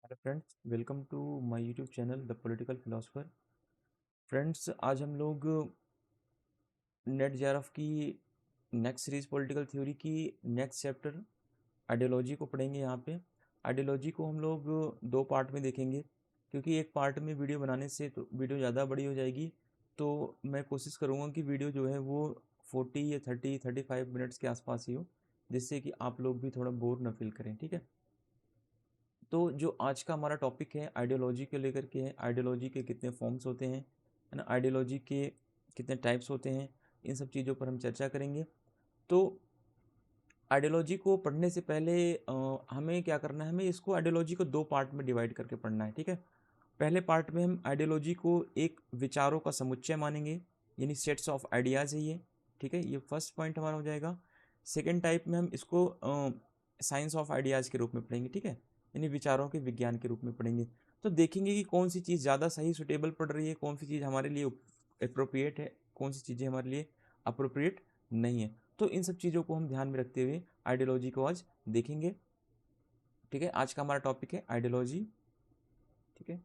Hello friends, welcome to my YouTube channel the political philosopher. Friends, आज हम लोग NET JRF की next series political theory की next chapter ideology को पढ़ेंगे। यहाँ पे आइडियोलॉजी को हम लोग दो पार्ट में देखेंगे, क्योंकि एक पार्ट में वीडियो बनाने से तो वीडियो ज़्यादा बड़ी हो जाएगी। तो मैं कोशिश करूँगा कि वीडियो जो है वो 40 या 35 मिनट्स के आसपास ही हो, जिससे कि आप लोग भी थोड़ा बोर न फील करें। ठीक है, तो जो आज का हमारा टॉपिक है आइडियोलॉजी के लेकर के है। आइडियोलॉजी के कितने फॉर्म्स होते हैं, है ना, आइडियोलॉजी के कितने टाइप्स होते हैं, इन सब चीज़ों पर हम चर्चा करेंगे। तो आइडियोलॉजी को पढ़ने से पहले हमें क्या करना है, हमें इसको आइडियोलॉजी को दो पार्ट में डिवाइड करके पढ़ना है। ठीक है, पहले पार्ट में हम आइडियोलॉजी को एक विचारों का समुच्चय मानेंगे, यानी सेट्स ऑफ आइडियाज़ है ये। ठीक है, ये फर्स्ट पॉइंट हमारा हो जाएगा। सेकेंड टाइप में हम इसको साइंस ऑफ आइडियाज़ के रूप में पढ़ेंगे। ठीक है, यानी विचारों के विज्ञान के रूप में पढ़ेंगे। तो देखेंगे कि कौन सी चीज़ ज़्यादा सही सुटेबल पड़ रही है, कौन सी चीज़ हमारे लिए अप्रोप्रिएट है, कौन सी चीज़ें हमारे लिए अप्रोप्रिएट नहीं है। तो इन सब चीज़ों को हम ध्यान में रखते हुए आइडियोलॉजी को आज देखेंगे। ठीक है, आज का हमारा टॉपिक है आइडियोलॉजी। ठीक है,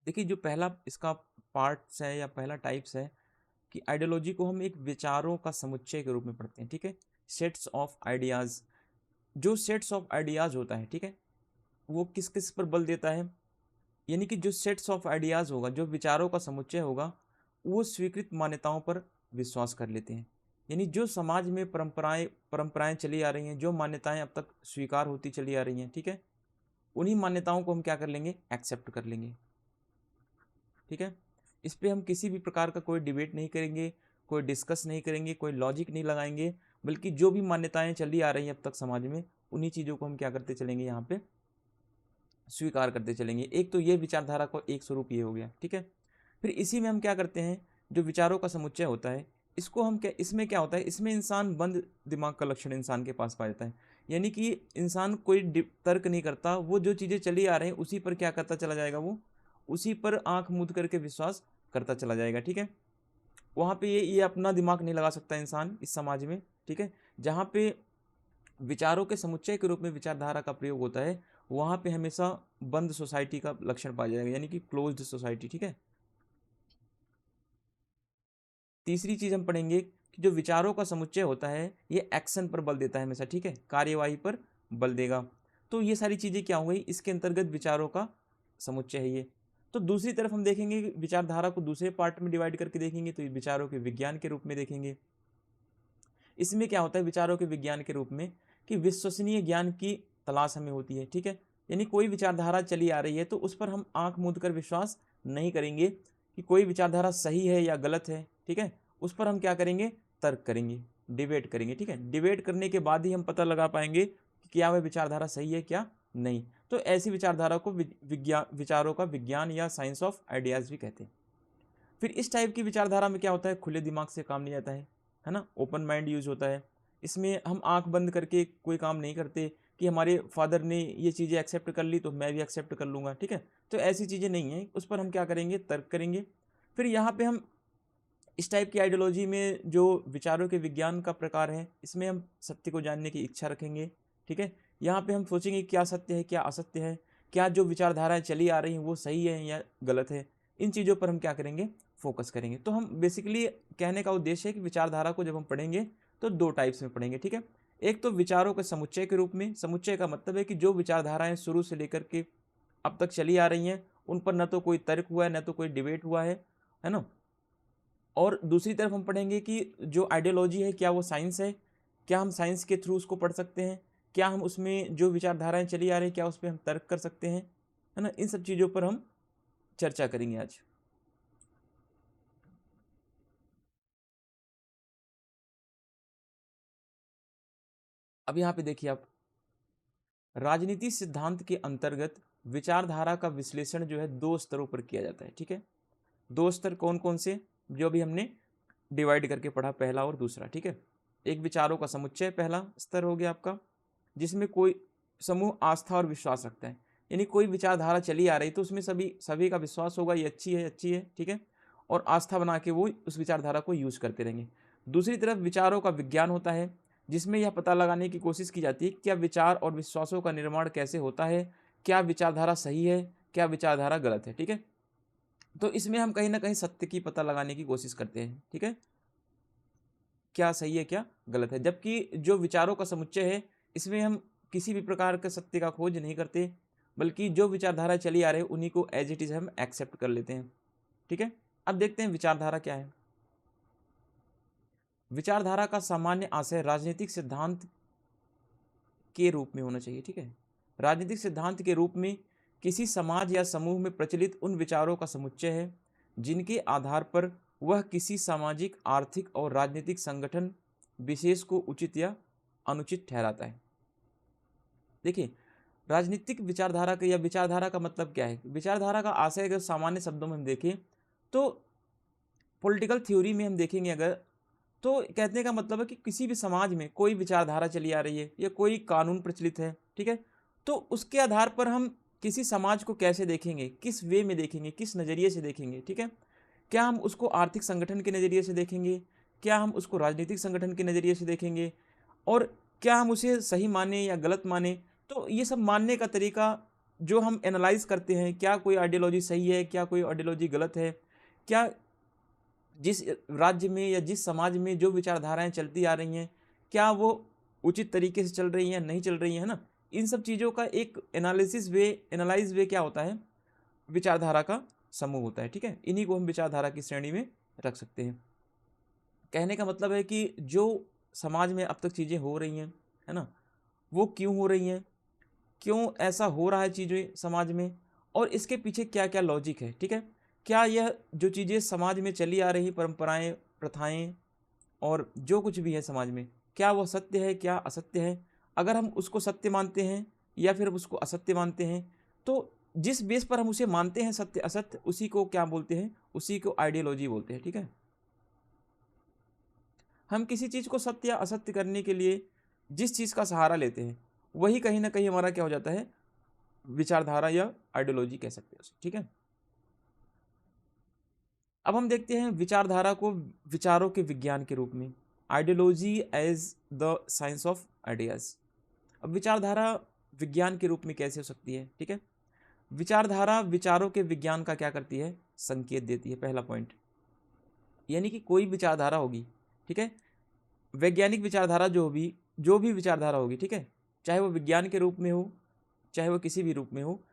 देखिए जो पहला इसका पार्ट्स है या पहला टाइप्स है कि आइडियोलॉजी को हम एक विचारों का समुच्चय के रूप में पढ़ते हैं। ठीक है, सेट्स ऑफ आइडियाज। जो सेट्स ऑफ आइडियाज होता है, ठीक है, वो किस किस पर बल देता है, यानी कि जो सेट्स ऑफ आइडियाज होगा, जो विचारों का समुच्चय होगा, वो स्वीकृत मान्यताओं पर विश्वास कर लेते हैं। यानी जो समाज में परंपराएं परंपराएं चली आ रही हैं, जो मान्यताएं अब तक स्वीकार होती चली आ रही हैं, ठीक है, उन्हीं मान्यताओं को हम क्या कर लेंगे, एक्सेप्ट कर लेंगे। ठीक है, इस पे हम किसी भी प्रकार का कोई डिबेट नहीं करेंगे, कोई डिस्कस नहीं करेंगे, कोई लॉजिक नहीं लगाएंगे, बल्कि जो भी मान्यताएं चली आ रही हैं अब तक समाज में, उन्हीं चीज़ों को हम क्या करते चलेंगे, यहाँ पे स्वीकार करते चलेंगे। एक तो ये विचारधारा को एक स्वरूप ये हो गया। ठीक है, फिर इसी में हम क्या करते हैं, जो विचारों का समुच्चय होता है, इसको हम क्या, इसमें क्या होता है, इसमें इंसान बंद दिमाग का लक्षण इंसान के पास पाया जाता है। यानी कि इंसान कोई तर्क नहीं करता, वो जो चीज़ें चली आ रही हैं उसी पर क्या करता चला जाएगा, वो उसी पर आंख मूंद करके विश्वास करता चला जाएगा। ठीक है, वहाँ पे ये अपना दिमाग नहीं लगा सकता इंसान इस समाज में। ठीक है, जहाँ पे विचारों के समुच्चय के रूप में विचारधारा का प्रयोग होता है, वहाँ पे हमेशा बंद सोसाइटी का लक्षण पाया जाएगा, यानी कि क्लोज्ड सोसाइटी। ठीक है, तीसरी चीज हम पढ़ेंगे कि जो विचारों का समुच्चय होता है, ये एक्शन पर बल देता है हमेशा। ठीक है, कार्यवाही पर बल देगा। तो ये सारी चीजें क्या हो गई, इसके अंतर्गत विचारों का समुच्चय है ये। तो दूसरी तरफ हम देखेंगे कि विचारधारा को दूसरे पार्ट में डिवाइड करके देखेंगे, तो विचारों के विज्ञान के रूप में देखेंगे। इसमें क्या होता है विचारों के विज्ञान के रूप में, कि विश्वसनीय ज्ञान की तलाश हमें होती है। ठीक है, यानी कोई विचारधारा चली आ रही है तो उस पर हम आंख मूंद कर विश्वास नहीं करेंगे कि कोई विचारधारा सही है या गलत है। ठीक है, उस पर हम क्या करेंगे, तर्क करेंगे, डिबेट करेंगे। ठीक है, डिबेट करने के बाद ही हम पता लगा पाएंगे कि क्या वह विचारधारा सही है क्या नहीं। तो ऐसी विचारधारा को विचारों का विज्ञान या साइंस ऑफ आइडियाज भी कहते हैं। फिर इस टाइप की विचारधारा में क्या होता है, खुले दिमाग से काम नहीं आता है ना, ओपन माइंड यूज होता है। इसमें हम आंख बंद करके कोई काम नहीं करते कि हमारे फादर ने ये चीज़ें एक्सेप्ट कर ली तो मैं भी एक्सेप्ट कर लूँगा। ठीक है, तो ऐसी चीज़ें नहीं हैं, उस पर हम क्या करेंगे, तर्क करेंगे। फिर यहाँ पे हम इस टाइप की आइडियोलॉजी में जो विचारों के विज्ञान का प्रकार है, इसमें हम सत्य को जानने की इच्छा रखेंगे। ठीक है, यहाँ पे हम सोचेंगे क्या सत्य है क्या असत्य है, क्या जो विचारधाराएं चली आ रही हैं वो सही है या गलत है। इन चीज़ों पर हम क्या करेंगे, फोकस करेंगे। तो हम बेसिकली कहने का उद्देश्य है कि विचारधारा को जब हम पढ़ेंगे तो दो टाइप्स में पढ़ेंगे। ठीक है, एक तो विचारों के समुच्चय के रूप में, समुच्चय का मतलब है कि जो विचारधाराएं शुरू से लेकर के अब तक चली आ रही हैं, उन पर न तो कोई तर्क हुआ है न तो कोई डिबेट हुआ है ना। और दूसरी तरफ हम पढ़ेंगे कि जो आइडियोलॉजी है क्या वो साइंस है, क्या हम साइंस के थ्रू उसको पढ़ सकते हैं, क्या हम उसमें जो विचारधाराएं चली आ रही हैं क्या उस पर हम तर्क कर सकते हैं, है ना। इन सब चीज़ों पर हम चर्चा करेंगे आज। अब यहाँ पे देखिए आप, राजनीति सिद्धांत के अंतर्गत विचारधारा का विश्लेषण जो है दो स्तरों पर किया जाता है। ठीक है, दो स्तर कौन कौन से, जो भी हमने डिवाइड करके पढ़ा, पहला और दूसरा। ठीक है, एक विचारों का समुच्चय पहला स्तर हो गया आपका, जिसमें कोई समूह आस्था और विश्वास रखता है, यानी कोई विचारधारा चली आ रही तो उसमें सभी सभी का विश्वास होगा ये अच्छी है अच्छी है। ठीक है, और आस्था बना के वो उस विचारधारा को यूज करते रहेंगे। दूसरी तरफ विचारों का विज्ञान होता है, जिसमें यह पता लगाने की कोशिश की जाती है क्या विचार और विश्वासों का निर्माण कैसे होता है, क्या विचारधारा सही है, क्या विचारधारा गलत है। ठीक है, तो इसमें हम कहीं ना कहीं सत्य की पता लगाने की कोशिश करते हैं। ठीक है, क्या सही है क्या गलत है, जबकि जो विचारों का समुच्चय है इसमें हम किसी भी प्रकार के सत्य का खोज नहीं करते, बल्कि जो विचारधारा चली आ रही है उन्हीं को एज इट इज हम एक्सेप्ट कर लेते हैं। ठीक है, अब देखते हैं विचारधारा क्या है। विचारधारा का सामान्य आशय राजनीतिक सिद्धांत के रूप में होना चाहिए। ठीक है, राजनीतिक सिद्धांत के रूप में किसी समाज या समूह में प्रचलित उन विचारों का समुच्चय है जिनके आधार पर वह किसी सामाजिक, आर्थिक और राजनीतिक संगठन विशेष को उचित या अनुचित ठहराता है। देखिए, राजनीतिक विचारधारा का या विचारधारा का मतलब क्या है। विचारधारा का आशय अगर सामान्य शब्दों में हम देखें तो पॉलिटिकल थ्योरी में हम देखेंगे अगर, तो कहने का मतलब है कि किसी भी समाज में कोई विचारधारा चली आ रही है या कोई कानून प्रचलित है, ठीक है, तो उसके आधार पर हम किसी समाज को कैसे देखेंगे, किस वे में देखेंगे, किस नज़रिए से देखेंगे। ठीक है, क्या हम उसको आर्थिक संगठन के नज़रिए से देखेंगे, क्या हम उसको राजनीतिक संगठन के नज़रिए से देखेंगे, और क्या हम उसे सही माने या गलत माने। तो ये सब मानने का तरीका जो हम एनालाइज करते हैं, क्या कोई आइडियोलॉजी सही है, क्या कोई आइडियोलॉजी गलत है, क्या जिस राज्य में या जिस समाज में जो विचारधाराएं चलती आ रही हैं क्या वो उचित तरीके से चल रही हैं, नहीं चल रही हैं, है ना। इन सब चीज़ों का एक एनालाइज वे क्या होता है, विचारधारा का समूह होता है। ठीक है, इन्हीं को हम विचारधारा की श्रेणी में रख सकते हैं। कहने का मतलब है कि जो समाज में अब तक चीज़ें हो रही हैं, है ना, वो क्यों हो रही हैं, क्यों ऐसा हो रहा है चीज़ें समाज में, और इसके पीछे क्या क्या लॉजिक है। ठीक है, क्या यह जो चीज़ें समाज में चली आ रही परंपराएं, प्रथाएं और जो कुछ भी है समाज में, क्या वो सत्य है, क्या असत्य है। अगर हम उसको सत्य मानते हैं या फिर उसको असत्य मानते हैं, तो जिस बेस पर हम उसे मानते हैं सत्य असत्य, उसी को क्या बोलते हैं, उसी को आइडियोलॉजी बोलते हैं। ठीक है, हम किसी चीज़ को सत्य या असत्य करने के लिए जिस चीज़ का सहारा लेते हैं वही कहीं ना कहीं हमारा क्या हो जाता है, विचारधारा या आइडियोलॉजी कह सकते हैं उसे। ठीक है, अब हम देखते हैं विचारधारा को विचारों के विज्ञान के रूप में, ideology as the science of ideas. अब विचारधारा विज्ञान के रूप में कैसे हो सकती है। ठीक है, विचारधारा विचारों के विज्ञान का क्या करती है, संकेत देती है। पहला पॉइंट, यानी कि कोई विचारधारा होगी, ठीक है, वैज्ञानिक विचारधारा जो भी विचारधारा होगी, ठीक है, चाहे वो विज्ञान के रूप में हो, चाहे वो किसी भी रूप में हो,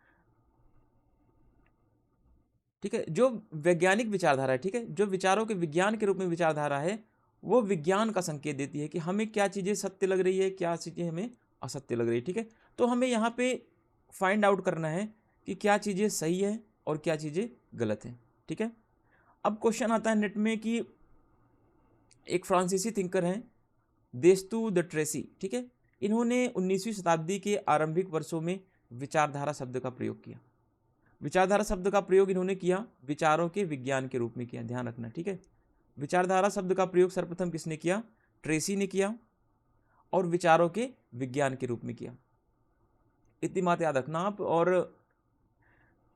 ठीक है, जो वैज्ञानिक विचारधारा है, ठीक है, जो विचारों के विज्ञान के रूप में विचारधारा है, वो विज्ञान का संकेत देती है कि हमें क्या चीज़ें सत्य लग रही है, क्या चीज़ें हमें असत्य लग रही है। ठीक है, तो हमें यहाँ पे फाइंड आउट करना है कि क्या चीज़ें सही है और क्या चीज़ें गलत हैं। ठीक है, अब क्वेश्चन आता है नेट में कि एक फ्रांसीसी थिंकर हैं देस्तु द ट्रेसी, ठीक है, इन्होंने 19वीं शताब्दी के आरंभिक वर्षों में विचारधारा शब्द का प्रयोग किया। विचारधारा शब्द का प्रयोग इन्होंने किया विचारों के विज्ञान के रूप में किया, ध्यान रखना। ठीक है, विचारधारा शब्द का प्रयोग सर्वप्रथम किसने किया, ट्रेसी ने किया, और विचारों के विज्ञान के रूप में किया। इतनी बात याद रखना आप। और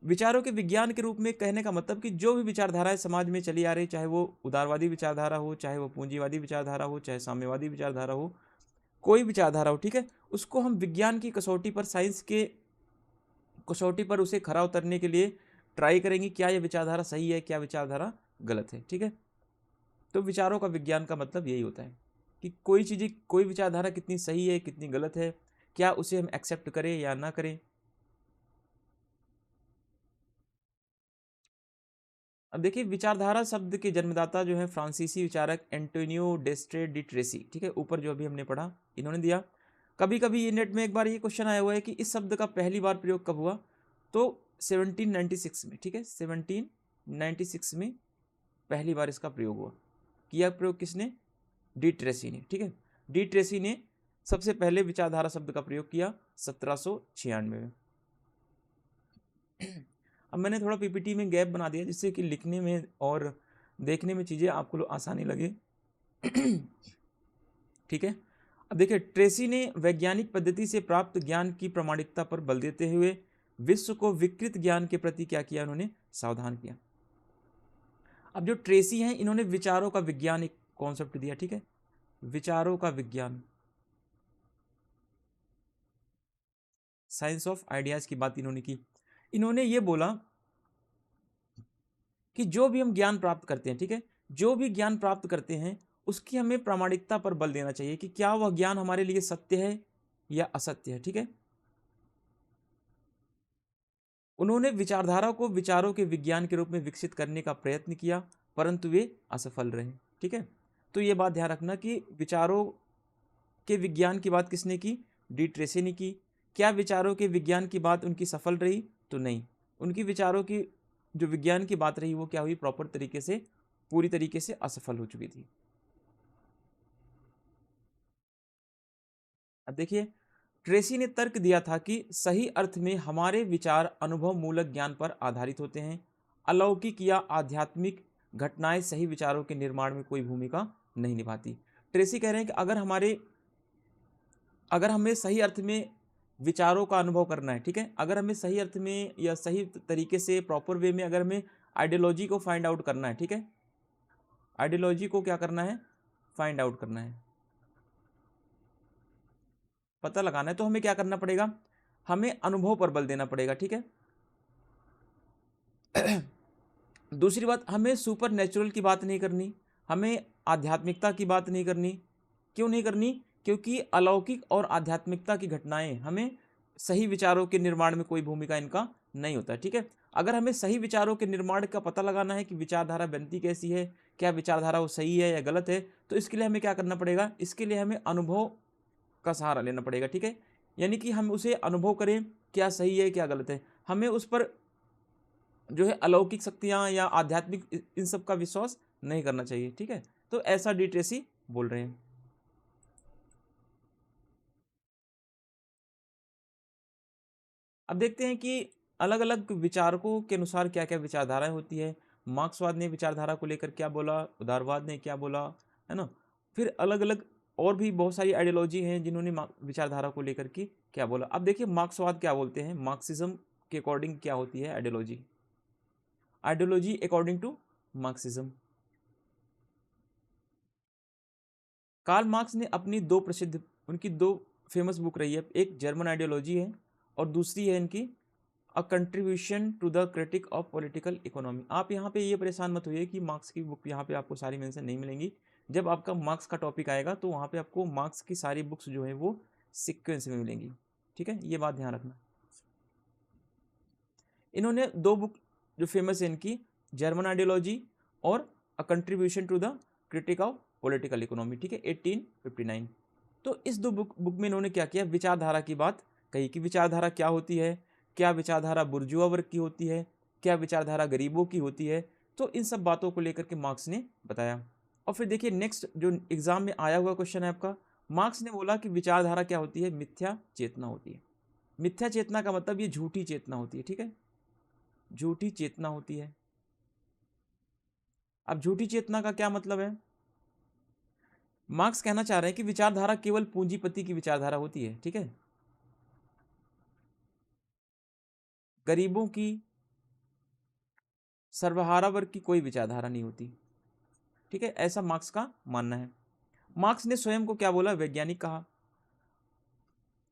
विचारों के विज्ञान के रूप में कहने का मतलब कि जो भी विचारधाराएं समाज में चली आ रही, चाहे वो उदारवादी विचारधारा हो, चाहे वो पूंजीवादी विचारधारा हो, चाहे साम्यवादी विचारधारा हो, कोई विचारधारा हो, ठीक है, उसको हम विज्ञान की कसौटी पर, साइंस के कसौटी पर उसे खरा उतरने के लिए ट्राई करेंगे, क्या यह विचारधारा सही है, क्या विचारधारा गलत है। ठीक है, तो विचारों का विज्ञान का मतलब यही होता है कि कोई चीज़ें, कोई विचारधारा कितनी सही है, कितनी गलत है, क्या उसे हम एक्सेप्ट करें या ना करें। अब देखिए, विचारधारा शब्द के जन्मदाता जो है फ्रांसीसी विचारक एंटोनियो डेस्ट्रे डी ट्रेसी, ठीक है, ऊपर जो अभी हमने पढ़ा इन्होंने दिया। कभी कभी ये नेट में एक बार ये क्वेश्चन आया हुआ है कि इस शब्द का पहली बार प्रयोग कब हुआ, तो 1796 में। ठीक है, 1796 में पहली बार इसका प्रयोग हुआ। किया प्रयोग किसने, डी ट्रेसी ने। ठीक है, डी ट्रेसी ने सबसे पहले विचारधारा शब्द का प्रयोग किया 1796 में। अब मैंने थोड़ा पीपीटी में गैप बना दिया जिससे कि लिखने में और देखने में चीज़ें आपको आसानी लगे। ठीक है, अब देखिए, ट्रेसी ने वैज्ञानिक पद्धति से प्राप्त ज्ञान की प्रामाणिकता पर बल देते हुए विश्व को विकृत ज्ञान के प्रति क्या किया, उन्होंने सावधान किया। अब जो ट्रेसी हैं इन्होंने विचारों का विज्ञान एक कॉन्सेप्ट दिया, ठीक है, विचारों का विज्ञान, साइंस ऑफ आइडियाज की बात इन्होंने की। इन्होंने ये बोला कि जो भी हम ज्ञान प्राप्त करते हैं, ठीक है, जो भी ज्ञान प्राप्त करते हैं उसकी हमें प्रामाणिकता पर बल देना चाहिए कि क्या वह ज्ञान हमारे लिए सत्य है या असत्य है, ठीक है। उन्होंने विचारधारा को विचारों के विज्ञान के रूप में विकसित करने का प्रयत्न किया, परंतु वे असफल रहे, ठीक है। तो ये बात ध्यान रखना कि विचारों के विज्ञान की बात किसने की, डी ट्रेसी ने की। क्या विचारों के विज्ञान की बात उनकी सफल रही, तो नहीं, उनकी विचारों की जो विज्ञान की बात रही वो क्या हुई, प्रॉपर तरीके से, पूरी तरीके से असफल हो चुकी थी। अब देखिए, ट्रेसी ने तर्क दिया था कि सही अर्थ में हमारे विचार अनुभव मूलक ज्ञान पर आधारित होते हैं। अलौकिक या आध्यात्मिक घटनाएं सही विचारों के निर्माण में कोई भूमिका नहीं निभाती। ट्रेसी कह रहे हैं कि अगर हमें सही अर्थ में विचारों का अनुभव करना है, ठीक है, अगर हमें सही अर्थ में या सही तरीके से प्रॉपर वे में अगर हमें आइडियोलॉजी को फाइंड आउट करना है, ठीक है, आइडियोलॉजी को क्या करना है, फाइंड आउट करना है, पता लगाना है, तो हमें क्या करना पड़ेगा, हमें अनुभव पर बल देना पड़ेगा, ठीक है। दूसरी बात, हमें सुपर नेचुरल की बात नहीं करनी, हमें आध्यात्मिकता की बात नहीं करनी। क्यों नहीं करनी, क्योंकि अलौकिक और आध्यात्मिकता की घटनाएं हमें सही विचारों के निर्माण में कोई भूमिका इनका नहीं होता, ठीक है। अगर हमें सही विचारों के निर्माण का पता लगाना है कि विचारधारा बनती कैसी है, क्या विचारधारा वो सही है या गलत है, तो इसके लिए हमें क्या करना पड़ेगा, इसके लिए हमें अनुभव का सहारा लेना पड़ेगा, ठीक है। यानी कि हम उसे अनुभव करें क्या सही है क्या गलत है, हमें उस पर जो है अलौकिक शक्तियां या आध्यात्मिक इन सब का विश्वास नहीं करना चाहिए, ठीक है। तो ऐसा डी ट्रेसी बोल रहे हैं। अब देखते हैं कि अलग अलग विचारकों के अनुसार क्या क्या विचारधाराएं होती है। मार्क्सवाद ने विचारधारा को लेकर क्या बोला, उदारवाद ने क्या बोला, है ना। फिर अलग अलग और भी बहुत सारी आइडियोलॉजी हैं जिन्होंने विचारधारा को लेकर के क्या बोला। अब देखिए मार्क्सवाद क्या बोलते हैं, मार्क्सिज्म के अकॉर्डिंग क्या होती है ideology, ideology according to Marxism. Karl Marx ने अपनी उनकी दो फेमस बुक रही है, एक जर्मन आइडियोलॉजी है और दूसरी है इनकी a contribution to the critique of political economy. आप यहाँ पे ये परेशान मत होइए कि मार्क्स की बुक यहाँ पे आपको सारी मेंशन नहीं मिलेंगी। जब आपका मार्क्स का टॉपिक आएगा तो वहाँ पे आपको मार्क्स की सारी बुक्स जो है वो सिक्वेंस में मिलेंगी, ठीक है, ये बात ध्यान रखना। इन्होंने दो बुक जो फेमस है इनकी, जर्मन आइडियोलॉजी और a contribution to the critique of political economy, ठीक है, 1859। तो इस दो बुक में इन्होंने क्या किया, विचारधारा की बात कही कि विचारधारा क्या होती है, क्या विचारधारा बुर्जुआ वर्ग की होती है, क्या विचारधारा गरीबों की होती है। तो इन सब बातों को लेकर के मार्क्स ने बताया। और फिर देखिए नेक्स्ट जो एग्जाम में आया हुआ क्वेश्चन है आपका, मार्क्स ने बोला कि विचारधारा क्या होती है, मिथ्या चेतना होती है। मिथ्या चेतना का मतलब ये झूठी चेतना होती है, ठीक है, झूठी चेतना होती है। अब झूठी चेतना का क्या मतलब है, मार्क्स कहना चाह रहे हैं कि विचारधारा केवल पूंजीपति की विचारधारा होती है, ठीक है, गरीबों की, सर्वहारा वर्ग की कोई विचारधारा नहीं होती, ठीक है, ऐसा मार्क्स का मानना है। मार्क्स ने स्वयं को क्या बोला, वैज्ञानिक कहा।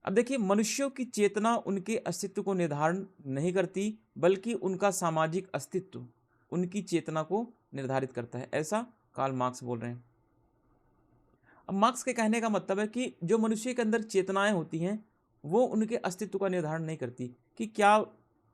अब देखिए मनुष्यों की चेतना उनके अस्तित्व को निर्धारण नहीं करती, बल्कि उनका सामाजिक अस्तित्व उनकी चेतना को निर्धारित करता है, ऐसा कार्ल मार्क्स बोल रहे हैं। अब मार्क्स के कहने का मतलब है कि जो मनुष्य के अंदर चेतनाएं होती हैं वो उनके अस्तित्व का निर्धारण नहीं करती कि क्या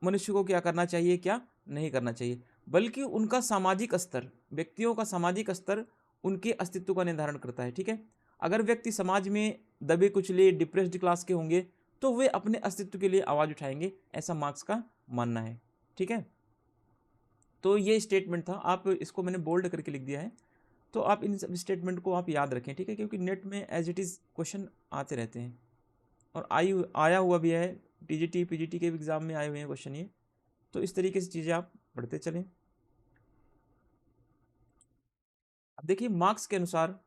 मनुष्य को क्या करना चाहिए क्या नहीं करना चाहिए, बल्कि उनका सामाजिक स्तर, व्यक्तियों का सामाजिक स्तर उनके अस्तित्व का निर्धारण करता है, ठीक है। अगर व्यक्ति समाज में दबे कुचले डिप्रेस्ड क्लास के होंगे तो वे अपने अस्तित्व के लिए आवाज़ उठाएंगे, ऐसा मार्क्स का मानना है, ठीक है। तो ये स्टेटमेंट था, आप इसको मैंने बोल्ड करके लिख दिया है, तो आप इन सब स्टेटमेंट को आप याद रखें, ठीक है, क्योंकि नेट में एज इट इज़ क्वेश्चन आते रहते हैं और आया हुआ भी है, टीजीटी पीजीटी के एग्ज़ाम में आए हुए हैं क्वेश्चन ये। तो इस तरीके से चीज़ें आप पढ़ते चलें। अब देखिए मार्क्स के अनुसार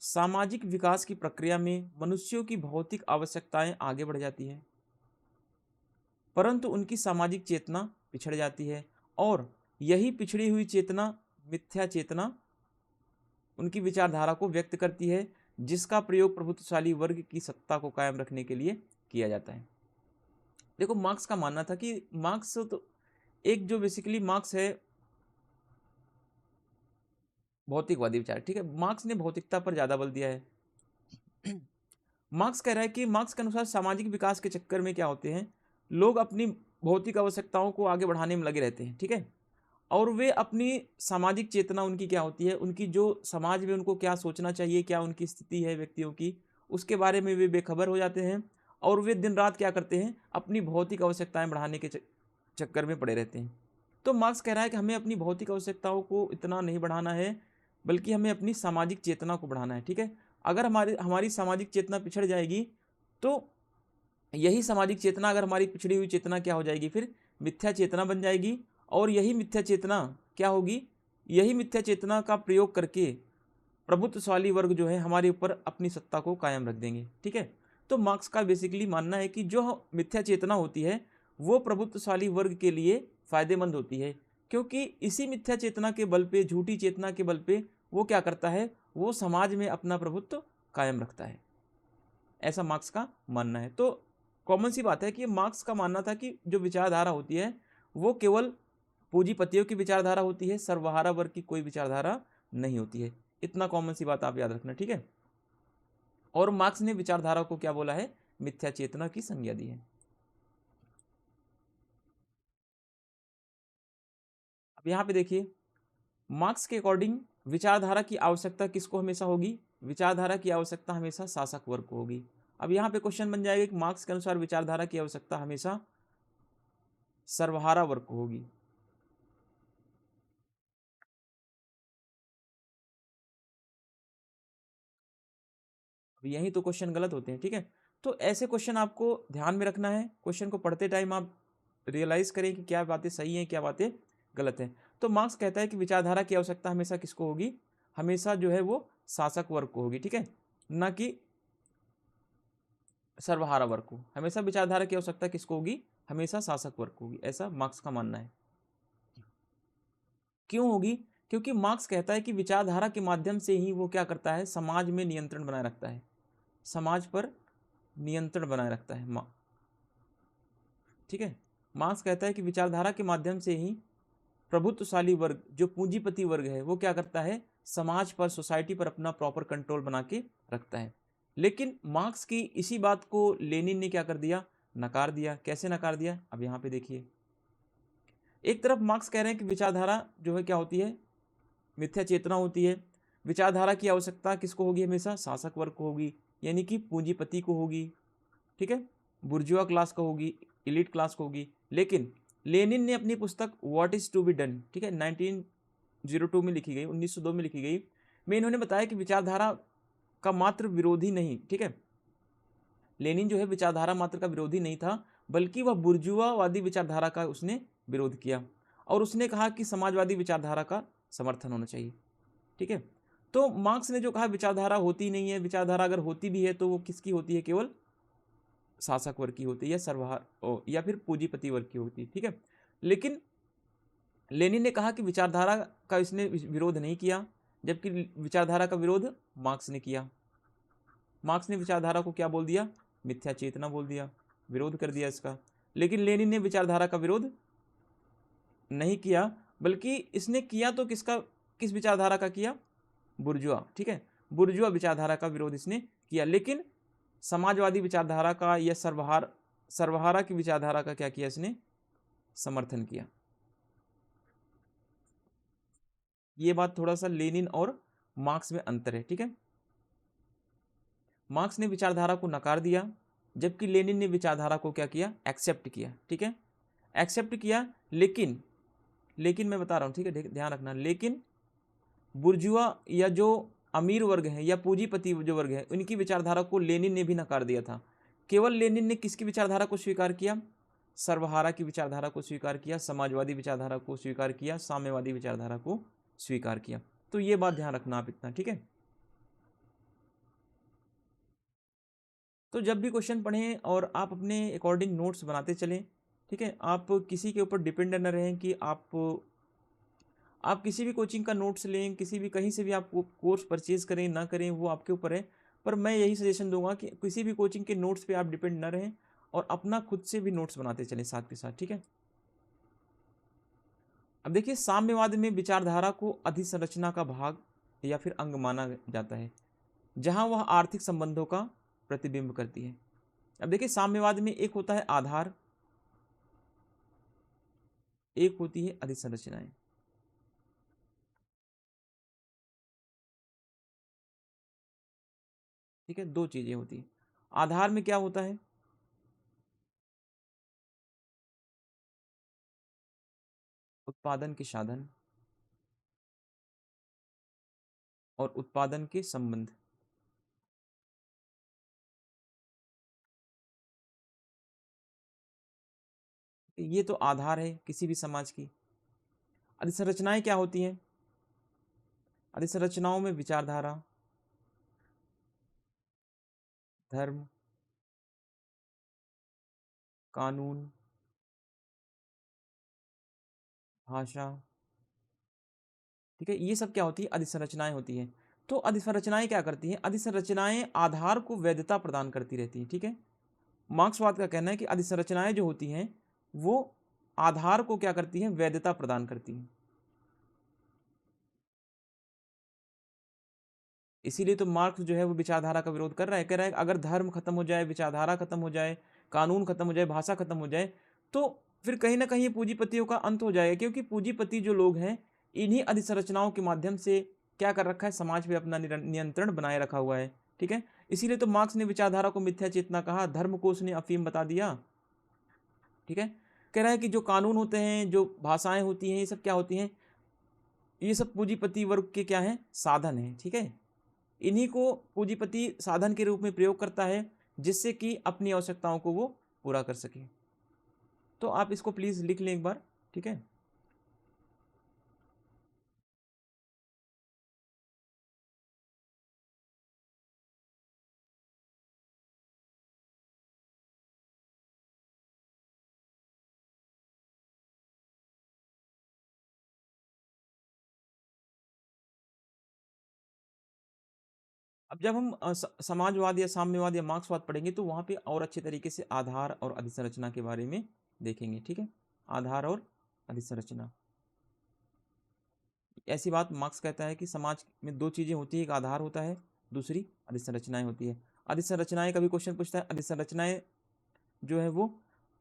सामाजिक विकास की प्रक्रिया में मनुष्यों की भौतिक आवश्यकताएं आगे बढ़ जाती हैं, परंतु उनकी सामाजिक चेतना पिछड़ जाती है और यही पिछड़ी हुई चेतना, मिथ्या चेतना, उनकी विचारधारा को व्यक्त करती है, जिसका प्रयोग प्रभुत्वशाली वर्ग की सत्ता को कायम रखने के लिए किया जाता है। देखो मार्क्स का मानना था कि मार्क्स तो एक जो बेसिकली मार्क्स है भौतिकवादी विचार, ठीक है, मार्क्स ने भौतिकता पर ज्यादा बल दिया है। मार्क्स कह रहा है कि मार्क्स के अनुसार सामाजिक विकास के चक्कर में क्या होते हैं, लोग अपनी भौतिक आवश्यकताओं को आगे बढ़ाने में लगे रहते हैं, ठीक है, और वे अपनी सामाजिक चेतना उनकी क्या होती है, उनकी जो समाज में उनको क्या सोचना चाहिए, क्या उनकी स्थिति है व्यक्तियों की, उसके बारे में वे बेखबर हो जाते हैं, और वे दिन रात क्या करते हैं, अपनी भौतिक आवश्यकताएं बढ़ाने के चक्कर में पड़े रहते हैं। तो मार्क्स कह रहा है कि हमें अपनी भौतिक आवश्यकताओं को इतना नहीं बढ़ाना है, बल्कि हमें अपनी सामाजिक चेतना को बढ़ाना है, ठीक है। अगर हमारी सामाजिक चेतना पिछड़ जाएगी तो यही सामाजिक चेतना, अगर हमारी पिछड़ी हुई चेतना क्या हो जाएगी, फिर मिथ्या चेतना बन जाएगी, और यही मिथ्या चेतना क्या होगी, यही मिथ्या चेतना का प्रयोग करके प्रभुत्वशाली वर्ग जो है हमारे ऊपर अपनी सत्ता को कायम रख देंगे, ठीक है। तो मार्क्स का बेसिकली मानना है कि जो मिथ्या चेतना होती है वो प्रभुत्वशाली वर्ग के लिए फायदेमंद होती है, क्योंकि इसी मिथ्या चेतना के बल पे, झूठी चेतना के बल पे वो क्या करता है, वो समाज में अपना प्रभुत्व कायम रखता है। ऐसा मार्क्स का मानना है। तो कॉमन सी बात है कि मार्क्स का मानना था कि जो विचारधारा होती है वो केवल पूंजीपतियों की विचारधारा होती है, सर्वहारा वर्ग की कोई विचारधारा नहीं होती है। इतना कॉमन सी बात आप याद रखना, ठीक है। और मार्क्स ने विचारधारा को क्या बोला है, मिथ्या चेतना की संज्ञा दी है। अब यहां पे देखिए, मार्क्स के अकॉर्डिंग विचारधारा की आवश्यकता किसको हमेशा होगी, विचारधारा की आवश्यकता हमेशा शासक वर्ग को होगी। अब यहाँ पे क्वेश्चन बन जाएगा कि मार्क्स के अनुसार विचारधारा की आवश्यकता हमेशा सर्वहारा वर्ग को होगी। अब यही तो क्वेश्चन गलत होते हैं, ठीक है। तो ऐसे क्वेश्चन आपको ध्यान में रखना है, क्वेश्चन को पढ़ते टाइम आप रियलाइज करें कि क्या बातें सही हैं, क्या बातें गलत हैं। तो मार्क्स कहता है कि विचारधारा की आवश्यकता हमेशा किसको होगी, हमेशा जो है वो शासक वर्ग को होगी, ठीक है, ना कि सर्वहारा वर्ग को। हमेशा विचारधारा की आवश्यकता किसको होगी, हमेशा शासक वर्ग को होगी, ऐसा मार्क्स का मानना है। क्यों होगी, क्योंकि मार्क्स कहता है कि विचारधारा के माध्यम से ही वो क्या करता है, समाज में नियंत्रण बनाए रखता है, समाज पर नियंत्रण बनाए रखता है, ठीक है। मार्क्स कहता है कि विचारधारा के माध्यम से ही प्रभुत्वशाली वर्ग, जो पूंजीपति वर्ग है, वो क्या करता है, समाज पर, सोसाइटी पर अपना प्रॉपर कंट्रोल बना के रखता है। लेकिन मार्क्स की इसी बात को लेनिन ने क्या कर दिया, नकार दिया। कैसे नकार दिया, अब यहाँ पे देखिए, एक तरफ मार्क्स कह रहे हैं कि विचारधारा जो है क्या होती है, मिथ्या चेतना होती है, विचारधारा की आवश्यकता किसको होगी, हमेशा शासक वर्ग को होगी, यानी कि पूंजीपति को होगी, ठीक है, बुर्जुआ क्लास को होगी, इलीट क्लास को होगी। लेकिन लेनिन ने अपनी पुस्तक what is to be done, ठीक है, 1902 में लिखी गई, 1902 में लिखी गई, में इन्होंने बताया कि विचारधारा का मात्र विरोधी नहीं, ठीक है, लेनिन जो है विचारधारा मात्र का विरोधी नहीं था, बल्कि वह बुर्जुआवादी विचारधारा का उसने विरोध किया, और उसने कहा कि समाजवादी विचारधारा का समर्थन होना चाहिए, ठीक है। तो मार्क्स ने जो कहा विचारधारा होती नहीं है, विचारधारा अगर होती भी है तो वो किसकी होती है, केवल शासक वर्ग की होती है, या सर्वहार या फिर पूंजीपति वर्ग की होती है, ठीक है। लेकिन लेनिन ने कहा कि विचारधारा का इसने विरोध नहीं किया, जबकि विचारधारा का विरोध मार्क्स ने किया। मार्क्स ने विचारधारा को क्या बोल दिया, मिथ्या चेतना बोल दिया, विरोध कर दिया इसका। लेकिन लेनिन ने विचारधारा का विरोध नहीं किया, बल्कि इसने किया तो किसका, किस विचारधारा का किया, बुर्जुआ, ठीक है, बुर्जुआ विचारधारा का विरोध इसने किया। लेकिन समाजवादी विचारधारा का या सर्वहारा की विचारधारा का क्या किया, इसने समर्थन किया। ये बात थोड़ा सा लेनिन और मार्क्स में अंतर है, ठीक है। मार्क्स ने विचारधारा को नकार दिया, जबकि लेनिन ने विचारधारा को क्या किया, एक्सेप्ट किया, ठीक है, एक्सेप्ट किया। लेकिन मैं बता रहा हूं, ठीक है, ध्यान रखना, लेकिन बुर्जुआ या जो अमीर वर्ग है या पूंजीपति जो वर्ग है, उनकी विचारधारा को लेनिन ने भी नकार दिया था। केवल लेनिन ने किसकी विचारधारा को स्वीकार किया, सर्वहारा की विचारधारा को स्वीकार किया, समाजवादी विचारधारा को स्वीकार किया, साम्यवादी विचारधारा को स्वीकार किया। तो ये बात ध्यान रखना आप इतना, ठीक है। तो जब भी क्वेश्चन पढ़ें और आप अपने अकॉर्डिंग नोट्स बनाते चलें, ठीक है, आप किसी के ऊपर डिपेंड न रहें कि आप आप किसी भी कोचिंग का नोट्स लें, किसी भी कहीं से भी आप कोर्स परचेज करें ना करें वो आपके ऊपर है, पर मैं यही सजेशन दूंगा कि किसी भी कोचिंग के नोट्स पे आप डिपेंड ना रहें और अपना खुद से भी नोट्स बनाते चलें साथ के साथ, ठीक है। अब देखिए, साम्यवाद में विचारधारा को अधिसंरचना का भाग या फिर अंग माना जाता है, जहां वह आर्थिक संबंधों का प्रतिबिंब करती है। अब देखिए, साम्यवाद में एक होता है आधार, एक होती है अधिसंरचनाएं। ठीक है, दो चीजें होती है। आधार में क्या होता है? उत्पादन के साधन और उत्पादन के संबंध। ये तो आधार है किसी भी समाज की। अधिसंरचनाएं क्या होती हैं? अधिसंरचनाओं में विचारधारा, धर्म, कानून, भाषा, ठीक है, ये सब क्या होती है? अधिसंरचनाएं होती हैं। तो अधिसंरचनाएं क्या करती हैं? अधिसंरचनाएं आधार को वैधता प्रदान करती रहती हैं, ठीक है। मार्क्सवाद का कहना है कि अधिसंरचनाएं जो होती हैं वो आधार को क्या करती हैं? वैधता प्रदान करती हैं। इसीलिए तो मार्क्स जो है वो विचारधारा का विरोध कर रहा है, कह रहा है अगर धर्म खत्म हो जाए, विचारधारा खत्म हो जाए, कानून खत्म हो जाए, भाषा खत्म हो जाए, तो फिर कहीं ना कहीं पूंजीपतियों का अंत हो जाएगा, क्योंकि पूंजीपति जो लोग हैं इन्हीं अधिसंरचनाओं के माध्यम से क्या कर रखा है? समाज पे अपना नियंत्रण बनाए रखा हुआ है, ठीक है। इसीलिए तो मार्क्स ने विचारधारा को मिथ्या चेतना कहा, धर्म को उसने अफीम बता दिया, ठीक है। कह रहा है कि जो कानून होते हैं, जो भाषाएं होती हैं, ये सब क्या होती हैं? ये सब पूंजीपति वर्ग के क्या है? साधन है, ठीक है। इन्हीं को पूंजीपति साधन के रूप में प्रयोग करता है जिससे कि अपनी आवश्यकताओं को वो पूरा कर सके। तो आप इसको प्लीज लिख लें एक बार, ठीक है। अब जब हम समाजवाद या साम्यवाद या मार्क्सवाद पढ़ेंगे तो वहां पे और अच्छे तरीके से आधार और अधिसंरचना के बारे में देखेंगे, ठीक है। आधार और अधिसंरचना, ऐसी बात मार्क्स कहता है कि समाज में दो चीजें होती है, एक आधार होता है, दूसरी अधिसंरचनाएं होती है। अधिसंरचनाएं कभी क्वेश्चन पूछता है, अधिसंरचनाएं जो है वो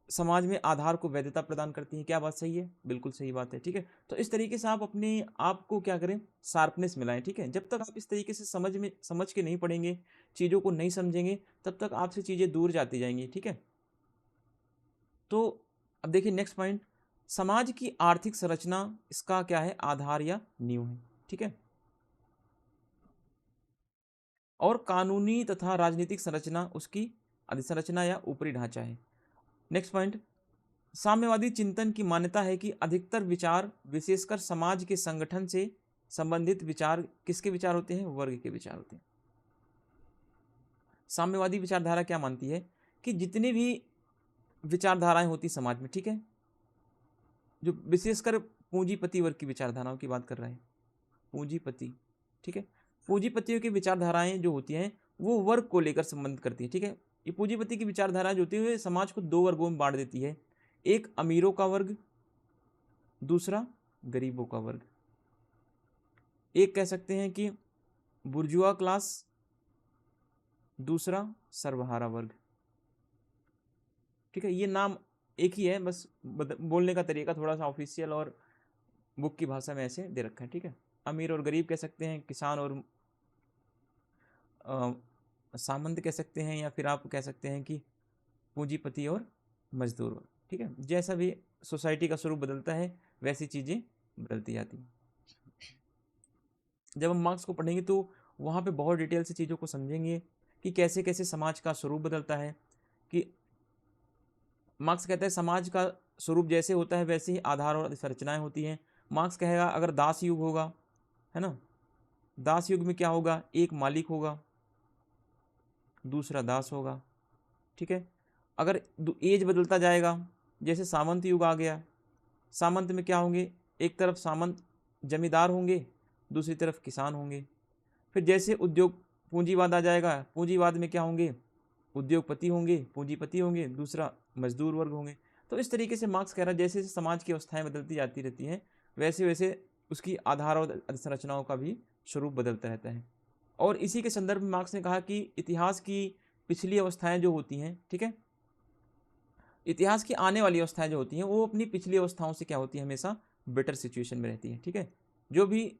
समाज में आधार को वैधता प्रदान करती हैं। क्या बात सही है? बिल्कुल सही बात है, ठीक है। तो इस तरीके से आप अपने आप को क्या करें? शार्पनेस मिलाएं, ठीक है। जब तक आप इस तरीके से समझ के नहीं पढ़ेंगे, चीज़ों को नहीं समझेंगे, तब तक आपसे चीज़ें दूर जाती जाएंगी, ठीक है। तो अब देखिए नेक्स्ट पॉइंट, समाज की आर्थिक संरचना इसका क्या है? आधार या नींव है, ठीक है। और कानूनी तथा राजनीतिक संरचना उसकी अधिसंरचना या ऊपरी ढांचा है। नेक्स्ट पॉइंट, साम्यवादी चिंतन की मान्यता है कि अधिकतर विचार, विशेषकर समाज के संगठन से संबंधित विचार, किसके विचार होते हैं? वर्ग के विचार होते हैं। साम्यवादी विचारधारा क्या मानती है कि जितनी भी विचारधाराएं होती समाज में, ठीक है, जो विशेषकर पूंजीपति वर्ग की विचारधाराओं की बात कर रहे हैं, पूंजीपति, ठीक है, पूंजीपतियों की विचारधाराएं जो होती हैं वो वर्ग को लेकर संबंध करती है, ठीक है। ये पूंजीपति की विचारधारा जो होती है समाज को दो वर्गों में बांट देती है, एक अमीरों का वर्ग, दूसरा गरीबों का वर्ग। एक कह सकते हैं कि बुर्जुआ क्लास, दूसरा सर्वहारा वर्ग, ठीक है। ये नाम एक ही है, बस बोलने का तरीका थोड़ा सा ऑफिशियल और बुक की भाषा में ऐसे दे रखा है, ठीक है। अमीर और गरीब कह सकते हैं, किसान और सामंत कह सकते हैं, या फिर आप कह सकते हैं कि पूंजीपति और मजदूर, ठीक है। जैसा भी सोसाइटी का स्वरूप बदलता है वैसी चीज़ें बदलती जाती हैं। जब हम मार्क्स को पढ़ेंगे तो वहाँ पे बहुत डिटेल से चीज़ों को समझेंगे कि कैसे कैसे समाज का स्वरूप बदलता है। कि मार्क्स कहता है समाज का स्वरूप जैसे होता है वैसे ही आधार और संरचनाएं होती हैं। मार्क्स कहेगा अगर दास युग होगा, है ना, दास युग में क्या होगा? एक मालिक होगा, दूसरा दास होगा, ठीक है। अगर एज बदलता जाएगा, जैसे सामंत युग आ गया, सामंत में क्या होंगे? एक तरफ सामंत, जमींदार होंगे, दूसरी तरफ किसान होंगे। फिर जैसे उद्योग पूंजीवाद आ जाएगा, पूंजीवाद में क्या होंगे, उद्योगपति होंगे, पूंजीपति होंगे, दूसरा मजदूर वर्ग होंगे। तो इस तरीके से मार्क्स कह रहा है जैसे जैसे समाज की अवस्थाएं बदलती जाती रहती हैं, वैसे वैसे उसकी आधार और संरचनाओं का भी स्वरूप बदलता रहता है। और इसी के संदर्भ में मार्क्स ने कहा कि इतिहास की पिछली अवस्थाएं जो होती हैं, ठीक है, इतिहास की आने वाली अवस्थाएं जो होती हैं वो अपनी पिछली अवस्थाओं से क्या होती है, हमेशा बेटर सिचुएशन में रहती है। ठीक है, जो भी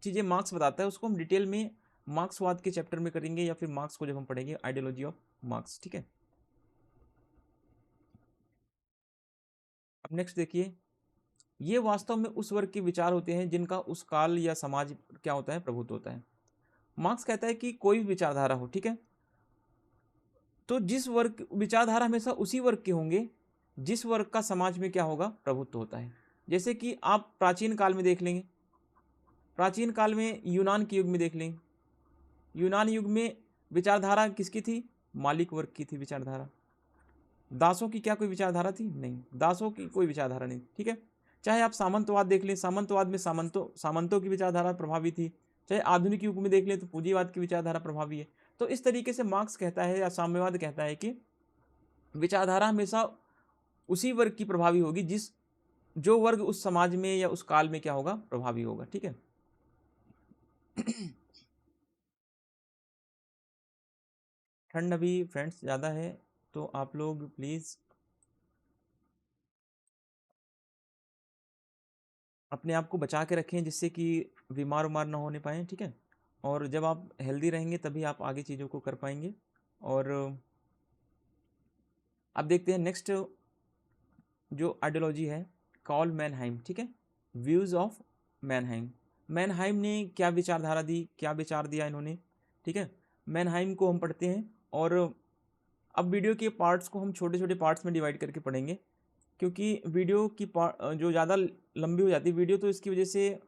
चीज़ें मार्क्स बताता है उसको हम डिटेल में मार्क्सवाद के चैप्टर में करेंगे, या फिर मार्क्स को जब हम पढ़ेंगे, आइडियोलॉजी ऑफ मार्क्स। ठीक है, अब नेक्स्ट देखिए, ये वास्तव में उस वर्ग के विचार होते हैं जिनका उस काल या समाज क्या होता है, प्रभुत्व होता है। मार्क्स कहता है कि कोई भी विचारधारा हो, ठीक है, तो जिस वर्ग विचारधारा हमेशा उसी वर्ग के होंगे जिस वर्ग का समाज में क्या होगा, प्रभुत्व होता है। जैसे कि आप प्राचीन काल में देख लेंगे, प्राचीन काल में यूनान के युग में देख लेंगे, यूनान युग में विचारधारा किसकी थी, मालिक वर्ग की थी विचारधारा। दासों की क्या कोई विचारधारा थी, नहीं, दासों की कोई विचारधारा नहीं। ठीक है, चाहे आप सामंतवाद देख लें, सामंतवाद में सामंतों की विचारधारा प्रभावी थी, चाहे आधुनिक युग में देख लें तो पूंजीवाद की विचारधारा प्रभावी है। तो इस तरीके से मार्क्स कहता है या साम्यवाद कहता है कि विचारधारा हमेशा उसी वर्ग की प्रभावी होगी जो वर्ग उस समाज में या उस काल में क्या होगा, प्रभावी होगा। ठीक है, ठंड अभी फ्रेंड्स ज़्यादा है, तो आप लोग प्लीज़ अपने आप को बचा के रखें जिससे कि बीमार उमार ना होने पाएँ। ठीक है, और जब आप हेल्दी रहेंगे तभी आप आगे चीज़ों को कर पाएंगे। और अब देखते हैं नेक्स्ट जो आइडियोलॉजी है, कार्ल मैनहाइम। ठीक है, व्यूज़ ऑफ मैनहाइम। मैनहाइम ने क्या विचारधारा दी, क्या विचार दिया इन्होंने। ठीक है, मैनहाइम को हम पढ़ते हैं, और अब वीडियो के पार्ट्स को हम छोटे छोटे पार्ट्स में डिवाइड करके पढ़ेंगे, क्योंकि वीडियो की जो ज़्यादा लंबी हो जाती है वीडियो, तो इसकी वजह से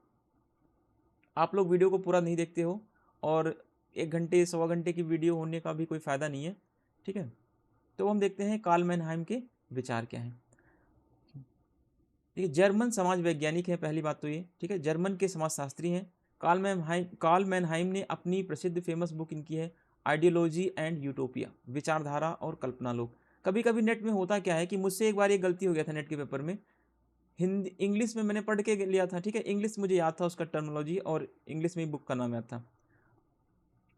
आप लोग वीडियो को पूरा नहीं देखते हो, और 1 घंटे 1.25 घंटे की वीडियो होने का भी कोई फ़ायदा नहीं है। ठीक है, तो हम देखते हैं कार्ल मैनहाइम के विचार क्या हैं। ठीक है, जर्मन समाज वैज्ञानिक है, पहली बात तो ये। ठीक है, जर्मन के समाजशास्त्री हैं कार्ल मैनहाइम ने अपनी प्रसिद्ध फेमस बुक इनकी है, आइडियोलॉजी एंड यूटोपिया, विचारधारा और कल्पना लोक। कभी कभी नेट में होता क्या है कि मुझसे एक बार ये गलती हो गया था नेट के पेपर में, हिंदी इंग्लिश में मैंने पढ़ के लिया था। ठीक है, इंग्लिश मुझे याद था उसका टर्मिनोलॉजी, और इंग्लिश में बुक का नाम याद था।